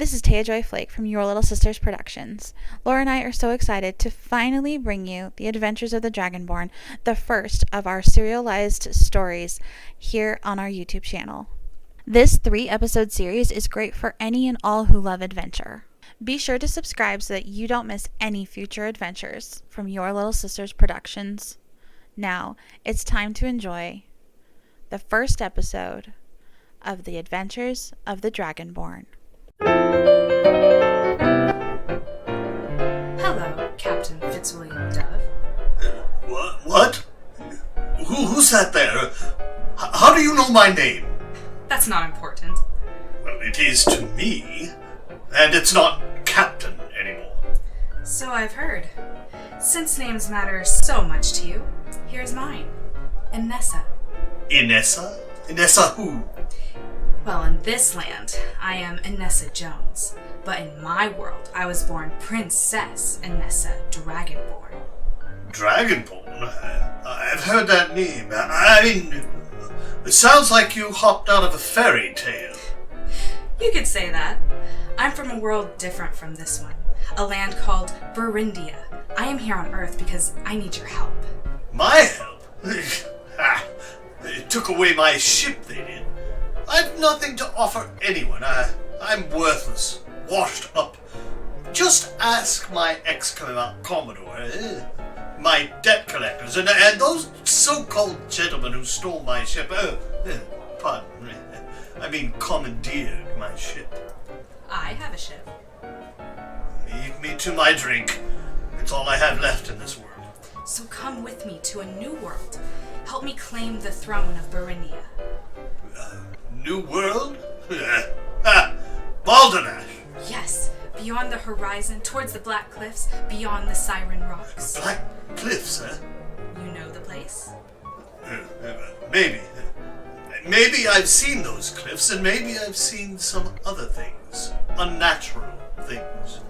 This is Taya Joy Flake from Your Little Sisters Productions. Laura and I are so excited to finally bring you The Adventures of the Dragonborn, the first of our serialized stories here on our YouTube channel. This 3-episode series is great for any and all who love adventure. Be sure to subscribe so that you don't miss any future adventures from Your Little Sisters Productions. Now, it's time to enjoy the first episode of The Adventures of the Dragonborn. Hello, Captain Fitzwilliam Dove. What? Who's that there? How do you know my name? That's not important. Well, it is to me, and it's not Captain anymore. So I've heard. Since names matter so much to you, here's mine. Inessa. Inessa? Inessa who? Well, in this land, I am Inessa Jones. But in my world, I was born Princess Inessa Dragonborn. Dragonborn? I've heard that name. I mean, it sounds like you hopped out of a fairy tale. You could say that. I'm from a world different from this one. A land called Berrindea. I am here on Earth because I need your help. My help? They took away my ship, they did. I've nothing to offer anyone. I'm worthless, washed up. Just ask my ex-Commodore, my debt collectors, and those so-called gentlemen who stole my ship. Pardon me. I mean commandeered my ship. I have a ship. Leave me to my drink. It's all I have left in this world. So come with me to a new world. Help me claim the throne of Berrindea. New world? Balderdash! Yes, beyond the horizon, towards the Black Cliffs, beyond the Siren Rocks. Black Cliffs, eh? You know the place? Maybe. Maybe I've seen those cliffs, and maybe I've seen some other things. Unnatural things.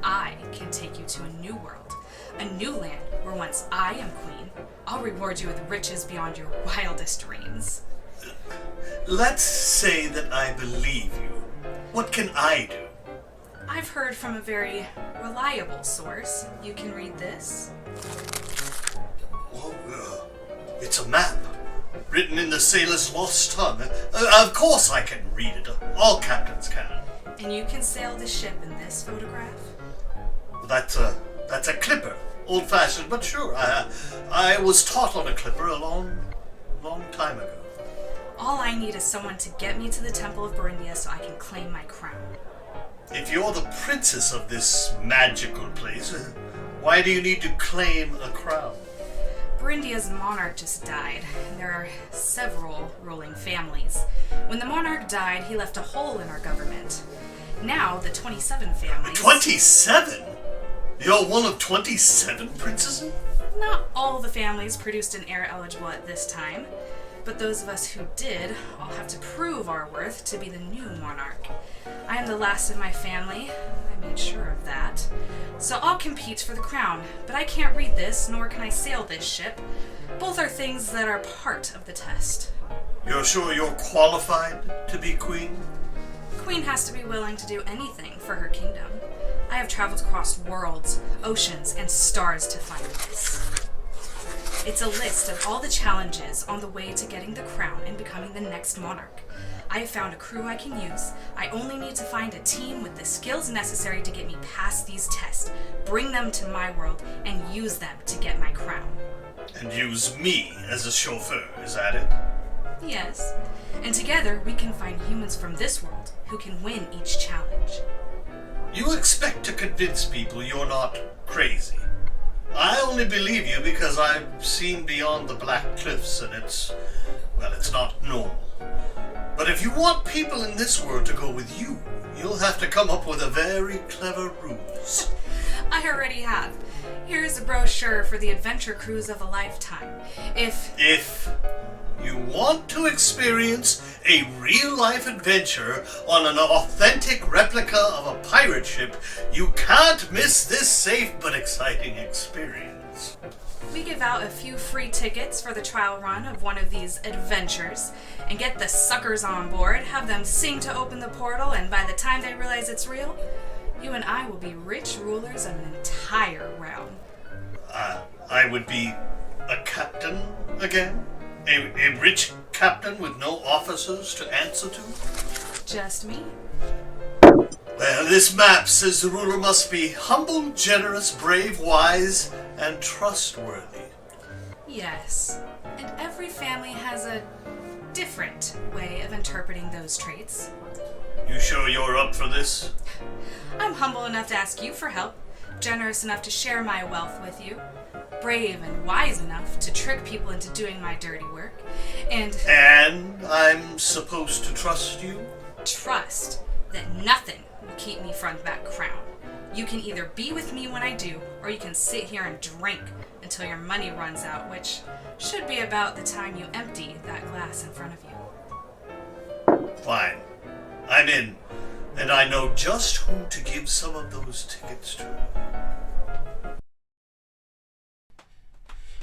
I can take you to a new world. A new land where once I am queen, I'll reward you with riches beyond your wildest dreams. Let's say that I believe you. What can I do? I've heard from a very reliable source. You can read this. Oh, it's a map. Written in the sailor's lost tongue. Of course I can read it. All captains can. And you can sail the ship in this photograph? That's a clipper. Old-fashioned, but sure. I was taught on a clipper a long time ago. All I need is someone to get me to the Temple of Berrindea so I can claim my crown. If you're the princess of this magical place, why do you need to claim a crown? Berrindea's monarch just died, and there are several ruling families. When the monarch died, he left a hole in our government. Now, the 27 families... 27? You're one of 27 princesses? Not all the families produced an heir eligible at this time, but those of us who did all have to prove our worth to be the new monarch. I am the last in my family. I made sure of that. So I'll compete for the crown, but I can't read this, nor can I sail this ship. Both are things that are part of the test. You're sure you're qualified to be queen? The queen has to be willing to do anything for her kingdom. I have traveled across worlds, oceans, and stars to find this. It's a list of all the challenges on the way to getting the crown and becoming the next monarch. I have found a crew I can use. I only need to find a team with the skills necessary to get me past these tests, bring them to my world, and use them to get my crown. And use me as a chauffeur, is that it? Yes. And together we can find humans from this world who can win each challenge. You expect to convince people you're not crazy. I only believe you because I've seen beyond the Black Cliffs and it's not normal. But if you want people in this world to go with you, you'll have to come up with a very clever ruse. I already have. Here's a brochure for the adventure cruise of a lifetime. If you want to experience a real-life adventure on an authentic replica of a pirate ship, you can't miss this safe but exciting experience. We give out a few free tickets for the trial run of one of these adventures and get the suckers on board, have them sing to open the portal, and by the time they realize it's real, you and I will be rich rulers of an entire realm. I would be a captain again? A rich captain with no officers to answer to? Just me? Well, this map says the ruler must be humble, generous, brave, wise, and trustworthy. Yes. And every family has a different way of interpreting those traits. You sure you're up for this? I'm humble enough to ask you for help, generous enough to share my wealth with you, brave and wise enough to trick people into doing my dirty work, and I'm supposed to trust you? trust that nothing will keep me from that crown. You can either be with me when I do, or you can sit here and drink until your money runs out, which should be about the time you empty that glass in front of you. Fine. I'm in. And I know just who to give some of those tickets to.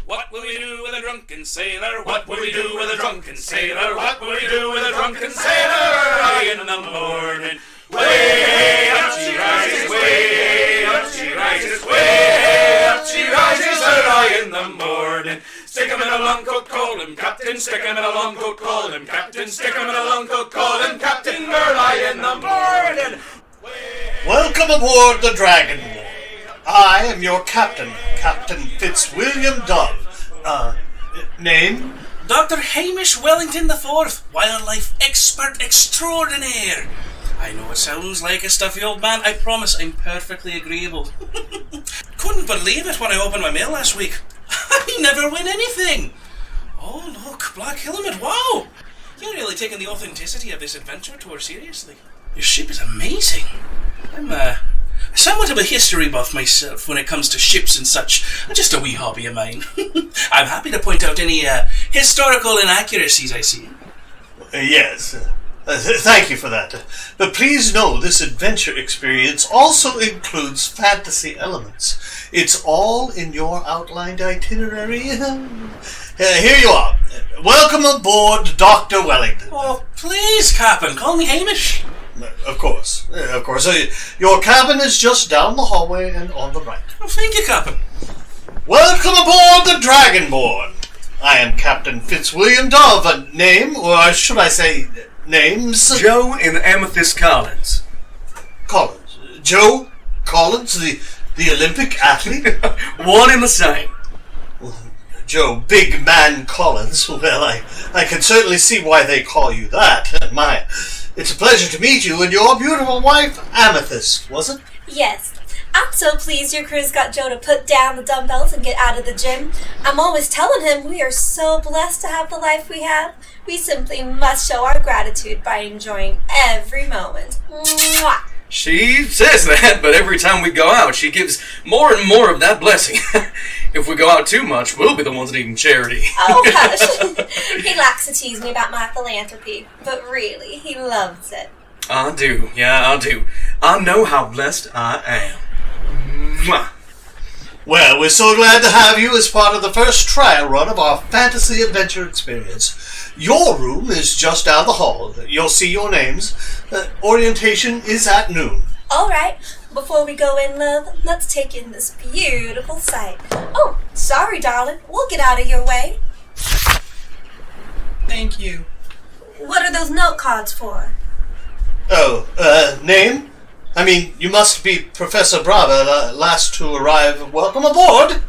What will we do with a drunken sailor? What will we do with a drunken sailor? What will we do with a drunken sailor? Early in the morning, way up she rises, way up she rises, way up she rises early in the morning. Stick him in a long coat, call him captain. Stick him in a long coat, call him captain. Stick him in a long coat, call him captain. Early in the morning. Welcome aboard the Dragonborn. I am your captain, Captain Fitzwilliam Dove. Name? Dr. Hamish Wellington IV, wildlife expert extraordinaire. I know it sounds like a stuffy old man. I promise I'm perfectly agreeable. Couldn't believe it when I opened my mail last week. I never win anything. Oh, look, Black Helmet, wow. You're really taking the authenticity of this adventure tour seriously. Your ship is amazing. I'm somewhat of a history buff myself when it comes to ships and such. Just a wee hobby of mine. I'm happy to point out any historical inaccuracies I see. Yes. Thank you for that. But please know this adventure experience also includes fantasy elements. It's all in your outlined itinerary. Here you are. Welcome aboard, Dr. Wellington. Oh, please, Captain, call me Hamish. Of course. Your cabin is just down the hallway and on the right. Oh, thank you, Captain. Welcome aboard the Dragonborn. I am Captain Fitzwilliam Dove. Name, or should I say names? Joe and Amethyst Collins. Collins. Joe Collins, the Olympic athlete? One and the same. Joe Big Man Collins. Well, I can certainly see why they call you that. It's a pleasure to meet you and your beautiful wife, Amethyst, was it? Yes. I'm so pleased your crew's got Joe to put down the dumbbells and get out of the gym. I'm always telling him we are so blessed to have the life we have. We simply must show our gratitude by enjoying every moment. Mwah! She says that, but every time we go out, she gives more and more of that blessing. If we go out too much, we'll be the ones needing charity. Oh, hush. He likes to tease me about my philanthropy, but really, he loves it. I do. Yeah, I do. I know how blessed I am. Mwah. Well, we're so glad to have you as part of the first trial run of our fantasy adventure experience. Your room is just down the hall. You'll see your names. Orientation is at noon. All right. Before we go in, love, let's take in this beautiful sight. Oh, sorry, darling. We'll get out of your way. Thank you. What are those note cards for? Oh, name? I mean, you must be Professor Brava, last to arrive. Welcome aboard!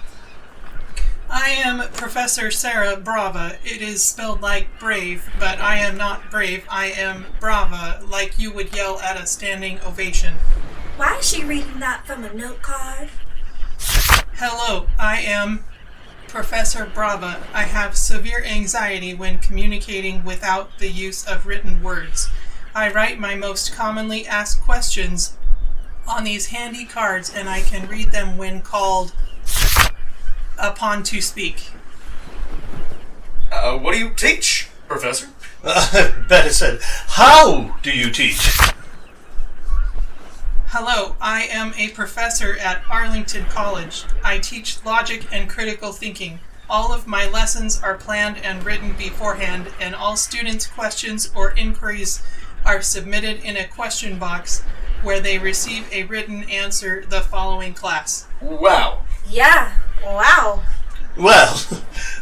I am Professor Sarah Brava. It is spelled like brave, but I am not brave. I am Brava, like you would yell at a standing ovation. Why is she reading that from a note card? Hello, I am Professor Brava. I have severe anxiety when communicating without the use of written words. I write my most commonly asked questions on these handy cards, and I can read them when called upon to speak. What do you teach, Professor? Better said, how do you teach? Hello, I am a professor at Arlington College. I teach logic and critical thinking. All of my lessons are planned and written beforehand, and all students' questions or inquiries are submitted in a question box where they receive a written answer the following class. Wow. Yeah, wow. Well,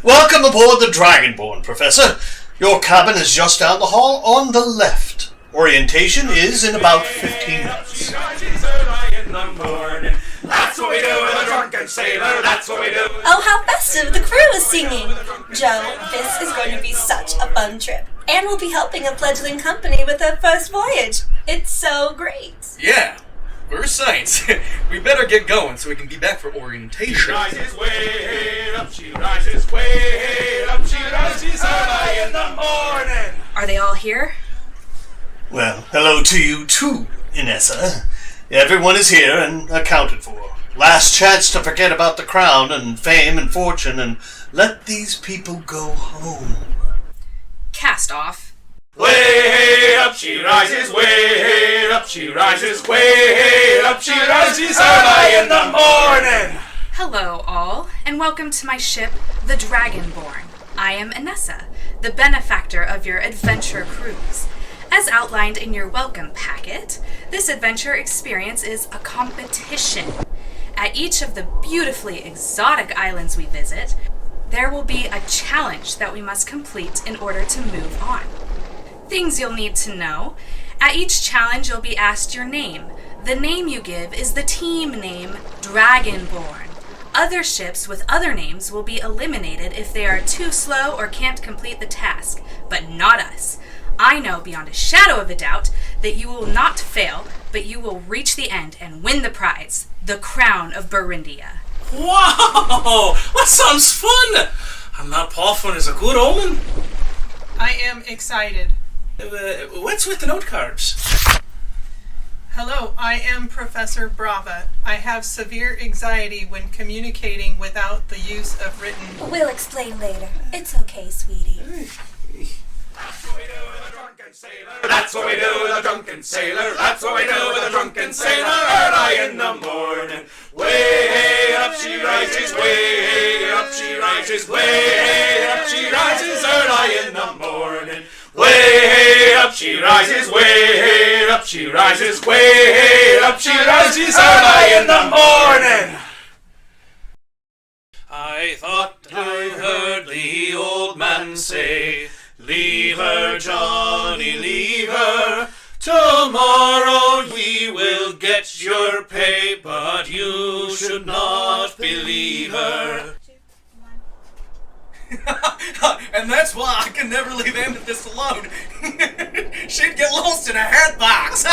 welcome aboard the Dragonborn, Professor. Your cabin is just down the hall on the left. Orientation is in about 15 minutes. That's what we do with a drunken sailor. That's what we do. Oh, how festive the crew is singing! Joe, this is going to be such a fun trip. And we'll be helping a fledgling company with their first voyage. It's so great. Yeah, we're saints. We better get going so we can be back for orientation. She rises way up, she rises way up, she rises early in the morning. Are they all here? Well, hello to you too, Inessa. Everyone is here and accounted for. Last chance to forget about the crown and fame and fortune and let these people go home. Cast off. Way up, she rises way up, she rises way up, she rises early in the morning. Hello, all, and welcome to my ship, the Dragonborn. I am Inessa, the benefactor of your adventure cruise. As outlined in your welcome packet, this adventure experience is a competition. At each of the beautifully exotic islands we visit, there will be a challenge that we must complete in order to move on. Things you'll need to know. At each challenge, you'll be asked your name. The name you give is the team name, Dragonborn. Other ships with other names will be eliminated if they are too slow or can't complete the task, but not us. I know beyond a shadow of a doubt that you will not fail, but you will reach the end and win the prize, the crown of Berrindea. Wow! That sounds fun! And that puffin is a good omen. I am excited. What's with the note cards? Hello, I am Professor Brava. I have severe anxiety when communicating without the use of written. We'll explain later. It's okay, sweetie. That's what we do with a drunken sailor. That's what we do with a drunken sailor. Early in the morning. Way up she rises, way up she rises, way up she rises early in the morning. Way up she rises, way up she rises, way up she rises early in the morning. I thought I heard the old man say, leave her, Johnny, leave her. Tomorrow we will get your pay, but you should not believe her. And that's why I can never leave Amethyst alone. She'd get lost in a hat box.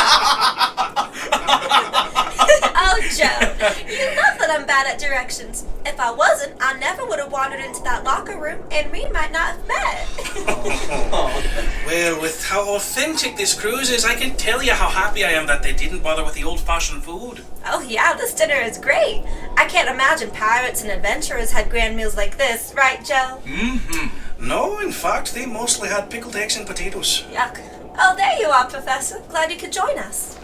Oh, Joe, you love that I'm bad at directions. If I wasn't, I never would have wandered into that locker room, and we might not have met. Well, with how authentic this cruise is, I can tell you how happy I am that they didn't bother with the old-fashioned food. Oh yeah, this dinner is great. I can't imagine pirates and adventurers had grand meals like this, right, Joe? Mm-hmm. No, in fact, they mostly had pickled eggs and potatoes. Yuck. Oh, there you are, Professor. Glad you could join us.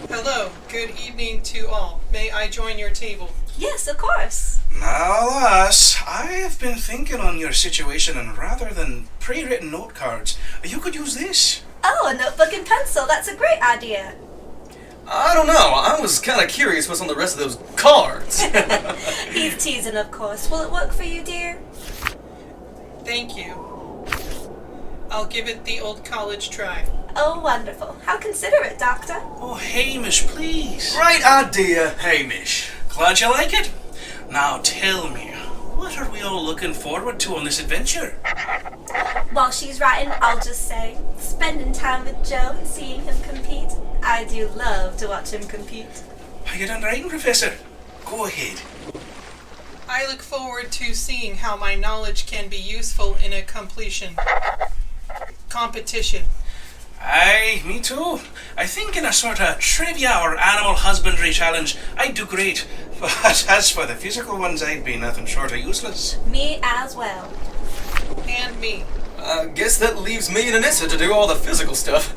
Hello, good evening to all. May I join your table? Yes, of course. Now, lass, I have been thinking on your situation, and rather than pre-written note cards, you could use this. Oh, a notebook and pencil. That's a great idea. I don't know. I was kind of curious what's on the rest of those cards. He's teasing, of course. Will it work for you, dear? Thank you. I'll give it the old college try. Oh, wonderful. How considerate, Doctor. Oh, Hamish, please. Great idea, Hamish. Glad you like it. Now tell me, what are we all looking forward to on this adventure? While she's writing, I'll just say, spending time with Joe and seeing him compete. I do love to watch him compete. Are you done writing, Professor? Go ahead. I look forward to seeing how my knowledge can be useful in a competition. Aye, me too. I think in a sort of trivia or animal husbandry challenge, I'd do great. But as for the physical ones, I'd be nothing short of useless. Me as well. And me. I guess that leaves me and Inessa to do all the physical stuff.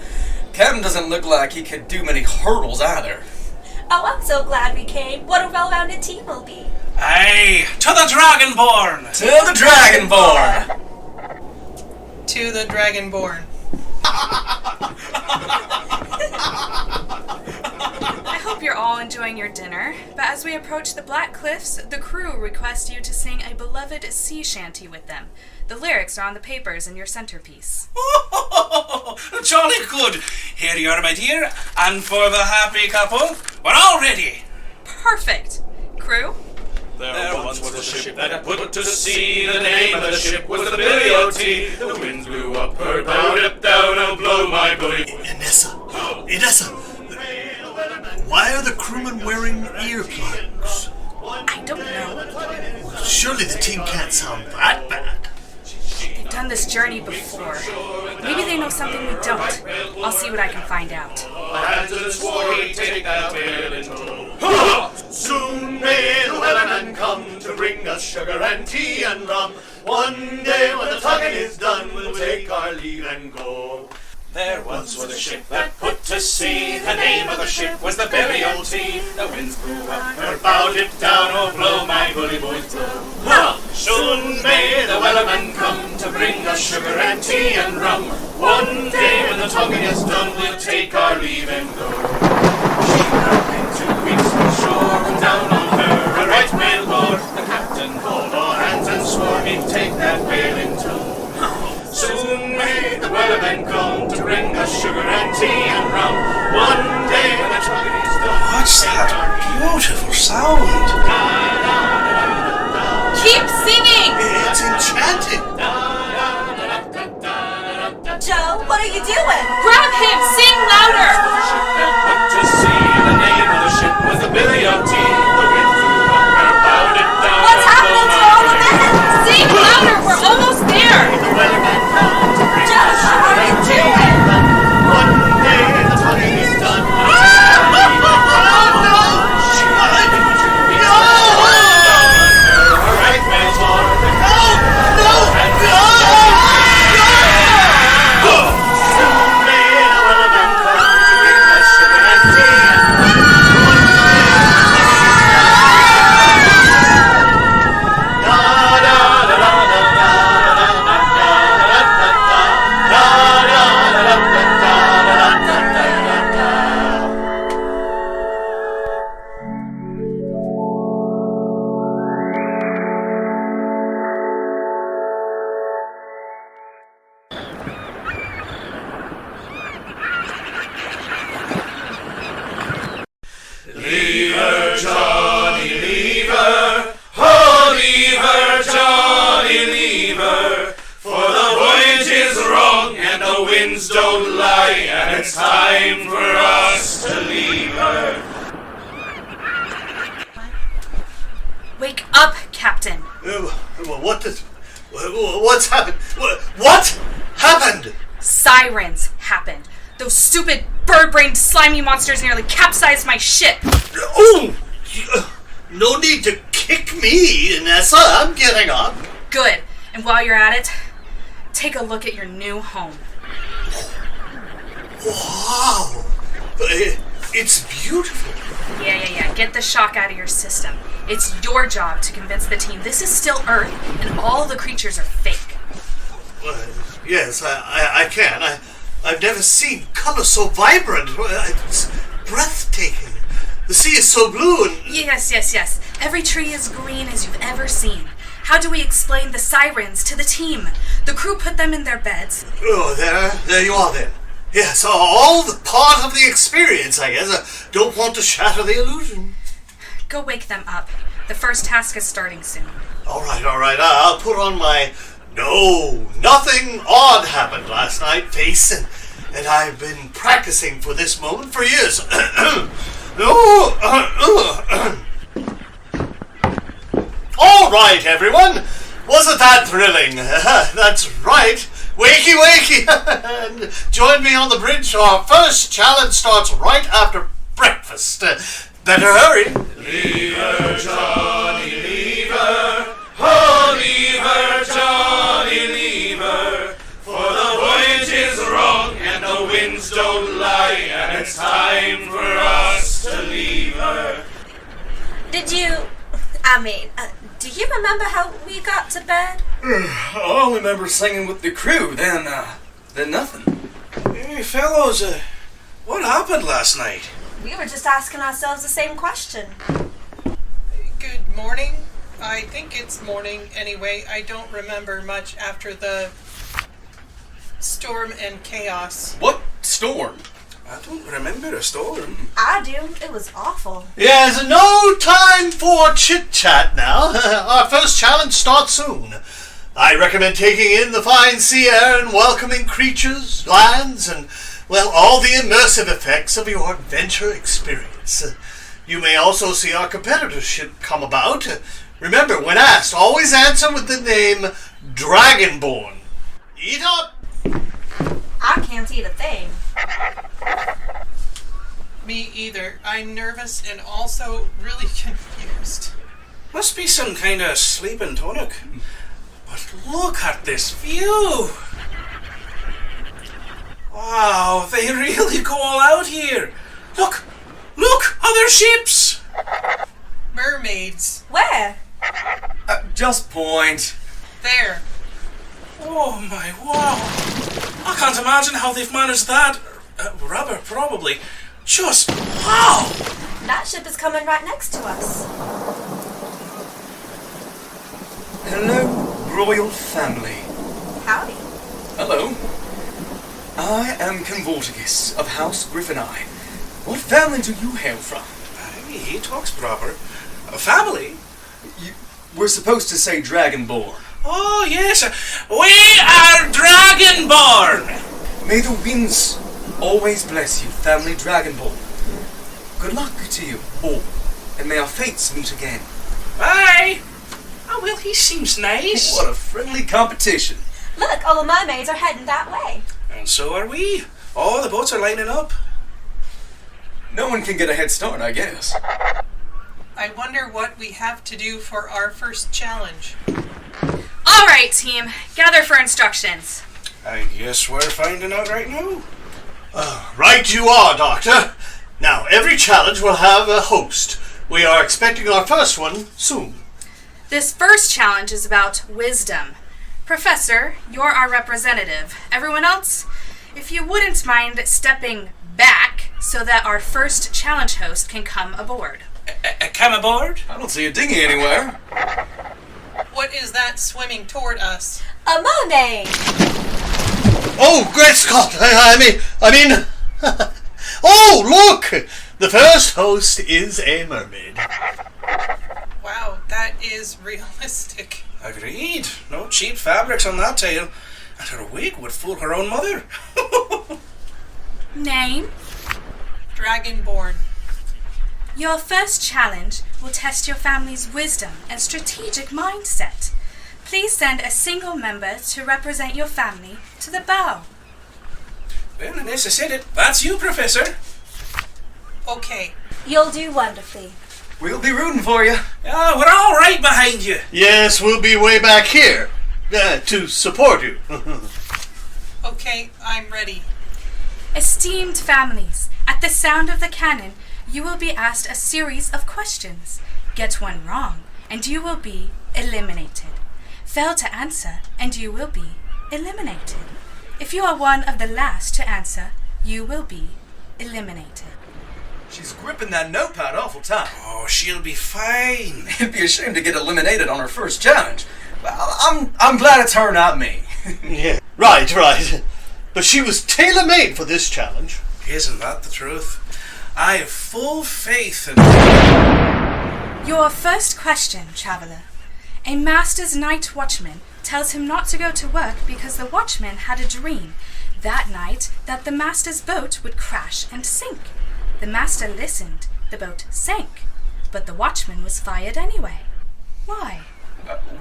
Captain doesn't look like he could do many hurdles either. Oh, I'm so glad we came. What a well-rounded team we'll be. Aye, to the Dragonborn! To the Dragonborn! To the Dragonborn. I hope you're all enjoying your dinner, but as we approach the Black Cliffs, the crew request you to sing a beloved sea shanty with them. The lyrics are on the papers in your centerpiece. Jolly good. Here you are, my dear, and for the happy couple, we're all ready. Perfect! Crew? There once was a ship that had put to sea. The name of the ship was the Billy O.T. The winds blew up her bow, dip down, and blow my bully. Inessa! Inessa! Why are the crewmen wearing earplugs? I don't know. Surely the team can't sound that bad. They've done this journey before. Maybe they know something we don't. I'll see what I can find out. Hands swore he'd take that whale in tow. Soon may the wellerman come to bring us sugar and tea and rum. One day when the tugging is done, we'll take our leave and go. There once was a ship that put to sea. The name of the ship was the Billy O.T. The winds blew up her bow, dip down, oh blow my bully boys blow. Soon may the wellerman come to bring us sugar and tea and rum. One day when the tugging is done, we'll take our leave and go. She ran in 2 weeks from shore, and down on her a right whale bore. The captain called all hands and swore he'd take that whale in tow. Soon may the wellerman come to bring us sugar and tea and rum. One day when the tugging is done. What's that beautiful sound? Keep singing! It's enchanting. Joe, what are you doing? Grab him! Sing louder! Ship that put to sea. The name of the ship was the Billy O.T. The wind blew up her bow, dip down. What's happening to all the men? Sing louder! We're almost there! The wellerman come to bring Joe, us sugar what are you and tea doing? and rum. One day when the tugging is done, we'll take our leave and go. She ran in 2 weeks from shore, and down on her a right whale bore. The captain called all hands and swore he'd take that whale in tow. Soon may the wellerman come to bring us sugar and tea and rum. One day when the tugging is done, da da da da da da da da da da da. Leave her, Johnny, leave her. Oh, leave her, Johnny, leave her. For the voyage is wrong and the winds don't lie, and it's time for us to leave her. Wake up, Captain! What's happened? What happened? Sirens happened. Those stupid bird-brained slimy monsters nearly capsized my ship. Oh! No need to kick me, Inessa. I'm getting up. Good. And while you're at it, take a look at your new home. Wow! It's beautiful. Yeah. Get the shock out of your system. It's your job to convince the team this is still Earth and all the creatures are fake. Yes, I can. I've never seen color so vibrant. It's breathtaking. The sea is so blue and... Yes. Every tree is green as you've ever seen. How do we explain the sirens to the team? The crew put them in their beds. Oh, there you are then. Yes, all the part of the experience, I guess. I don't want to shatter the illusion. Go wake them up. The first task is starting soon. All right. I'll put on my "No, nothing odd happened last night" face, and I've been practicing for this moment for years. All right, everyone. Wasn't that thrilling? That's right. Wakey. And join me on the bridge. Our first challenge starts right after breakfast. Better hurry. Leave her, Johnny, leave her. Oh, leave her, Johnny, leave her. For the voyage is wrong and the winds don't lie, and it's time for us to leave her. Do you remember how we got to bed? I only remember singing with the crew, then nothing. Hey, fellows, what happened last night? We were just asking ourselves the same question. Good morning. I think it's morning anyway. I don't remember much after the storm and chaos. What storm? I don't remember a storm. I do. It was awful. Yes, no time for chit-chat now. Our first challenge starts soon. I recommend taking in the fine sea air and welcoming creatures, lands, and, well, all the immersive effects of your adventure experience. You may also see our competitor's ship come about. Remember, when asked, always answer with the name Dragonborn. Eat up! I can't eat a thing. Me either. I'm nervous and also really confused. Must be some kind of sleeping tonic. But look at this view! Wow, they really go all out here. Look! Look! Other ships! Mermaids. Where? Just point. There. Oh my wow! I can't imagine how they've managed that. Rubber, probably. Just wow! That ship is coming right next to us. Hello, royal family. Howdy. Hello. I am Convorticus of House Griffini. What family do you hail from? Hey, he talks proper. A family? We're supposed to say Dragonborn. Oh, yes. We are Dragonborn! May the winds always bless you, family Dragonborn. Good luck to you all, and may our fates meet again. Bye! Oh, well, he seems nice. What a friendly competition. Look, all the mermaids are heading that way. And so are we. All the boats are lining up. No one can get a head start, I guess. I wonder what we have to do for our first challenge. All right, team. Gather for instructions. I guess we're finding out right now. Right you are, Doctor. Now, every challenge will have a host. We are expecting our first one soon. This first challenge is about wisdom. Professor, you're our representative. Everyone else, if you wouldn't mind stepping back so that our first challenge host can come aboard. Come aboard? I don't see a dinghy anywhere. What is that swimming toward us? A mermaid! Oh, great Scott! I mean... Oh, look! The first host is a mermaid. Wow, that is realistic. Agreed. No cheap fabrics on that tail. And her wig would fool her own mother. Name? Dragonborn. Your first challenge will test your family's wisdom and strategic mindset. Please send a single member to represent your family to the bow. Well, Inessa said it. That's you, Professor. Okay. You'll do wonderfully. We'll be rooting for you. Yeah, we're all right behind you. Yes, we'll be way back here to support you. Okay, I'm ready. Esteemed families, at the sound of the cannon, you will be asked a series of questions. Get one wrong, and you will be eliminated. Fail to answer, and you will be eliminated. If you are one of the last to answer, you will be eliminated. She's gripping that notepad awful tight. Oh, she'll be fine. It'd be a shame to get eliminated on her first challenge. Well, I'm glad it's her, not me. Yeah, right. But she was tailor-made for this challenge. Isn't that the truth? I have full faith in... Your first question, traveller. A master's night watchman tells him not to go to work because the watchman had a dream that night that the master's boat would crash and sink. The master listened. The boat sank. But the watchman was fired anyway. Why?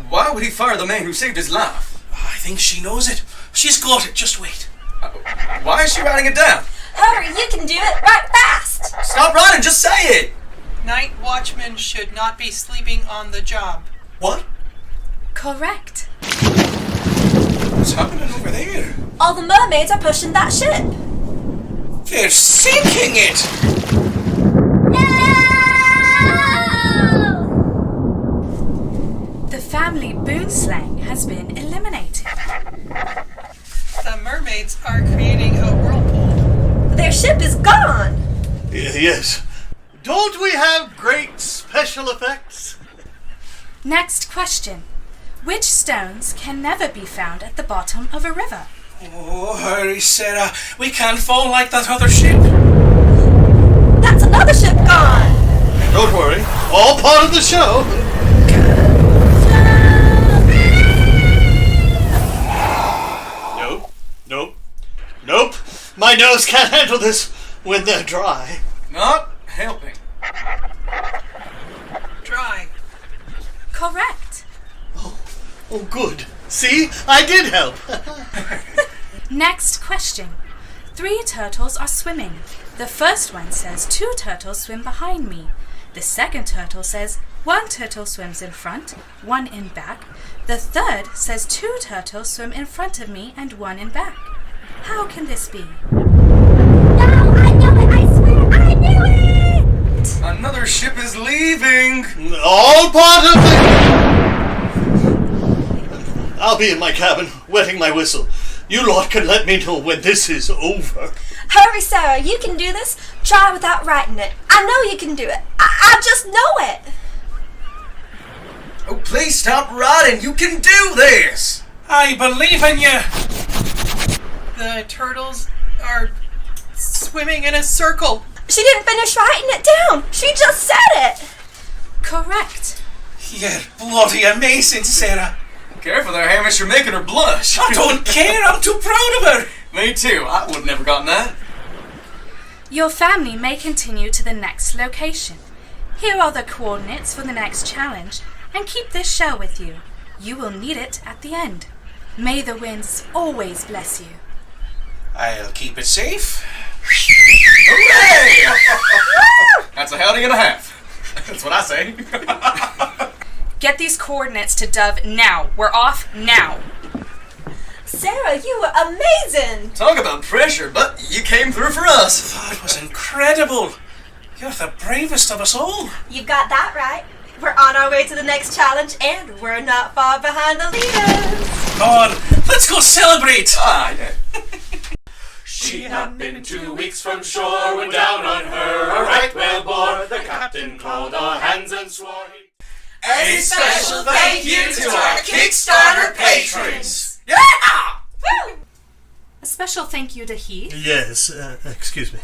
Why would he fire the man who saved his life? I think she knows it. She's got it. Just wait. Why is she writing it down? Hurry, you can do it. Right fast. Stop writing, just say it! Night watchmen should not be sleeping on the job. What? Correct. What's happening over there? All the mermaids are pushing that ship. They're sinking it! No! yes. Don't we have great special effects? Next question. Which stones can never be found at the bottom of a river? Oh, hurry, Sarah. We can't fall like that other ship. That's another ship gone! Don't worry, all part of the show. Nope. My nose can't handle this when they're dry. Not helping. Dry. Correct. Oh, good. See? I did help. Next question. 3 turtles are swimming. The first one says 2 turtles swim behind me. The second turtle says 1 turtle swims in front, 1 in back. The third says 2 turtles swim in front of me and 1 in back. How can this be? No, I knew it! I swear I knew it! Another ship is leaving. All part of the... I'll be in my cabin, wetting my whistle. You lot can let me know when this is over. Hurry, Sarah, you can do this. Try without writing it. I know you can do it. I just know it. Oh, please stop writing. You can do this. I believe in you. The turtles are swimming in a circle. She didn't finish writing it down. She just said it. Correct. You're bloody amazing, Sarah. Careful there, Hamish. You're making her blush. I don't care. I'm too proud of her. Me too. I would have never gotten that. Your family may continue to the next location. Here are the coordinates for the next challenge, and keep this shell with you. You will need it at the end. May the winds always bless you. I'll keep it safe. Hooray! That's a howdy and a half. That's what I say. Get these coordinates to Dove now. We're off now. Sarah, you were amazing. Talk about pressure, but you came through for us. That was incredible. You're the bravest of us all. You got that right. We're on our way to the next challenge, and we're not far behind the leaders. Come on, let's go celebrate. Ah, yeah. She had been 2 weeks from shore when down on her a right whale bore. The captain called all hands and swore he... A special thank you to our Kickstarter patrons. Yeah! Woo! A special thank you to Heath. Yes, excuse me.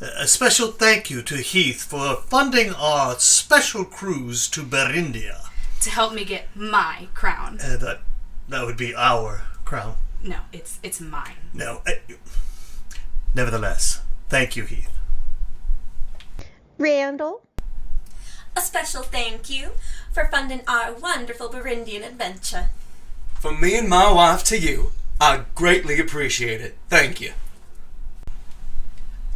A special thank you to Heath for funding our special cruise to Berrindea. To help me get my crown. That would be our crown. No, it's mine. No. Nevertheless, thank you, Heath. Randall. A special thank you for funding our wonderful Berrindean adventure. From me and my wife to you, I greatly appreciate it. Thank you.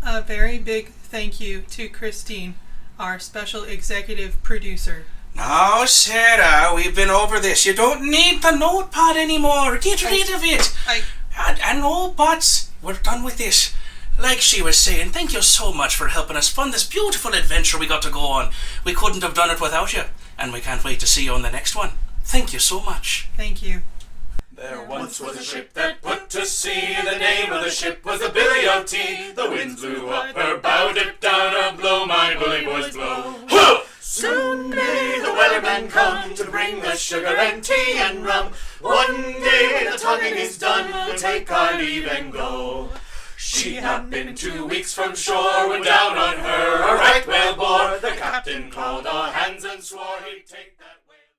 A very big thank you to Christine, our special executive producer. No, Sarah, we've been over this. You don't need the notepad anymore. Get rid of it. I know, but we're done with this. Like she was saying, thank you so much for helping us fund this beautiful adventure we got to go on. We couldn't have done it without you, and we can't wait to see you on the next one. Thank you so much. Thank you. There once was a ship that put to sea. The name of the ship was the Billy O.T. The winds blew up her bow, dip down her blow, my bully boys blow. Huh! Soon may the wellerman come to bring us sugar and tea and rum. One day the tonguing is done, we'll take our leave and go. She had been 2 weeks from shore when down on her a right whale bore. The captain called all hands and swore he'd take that.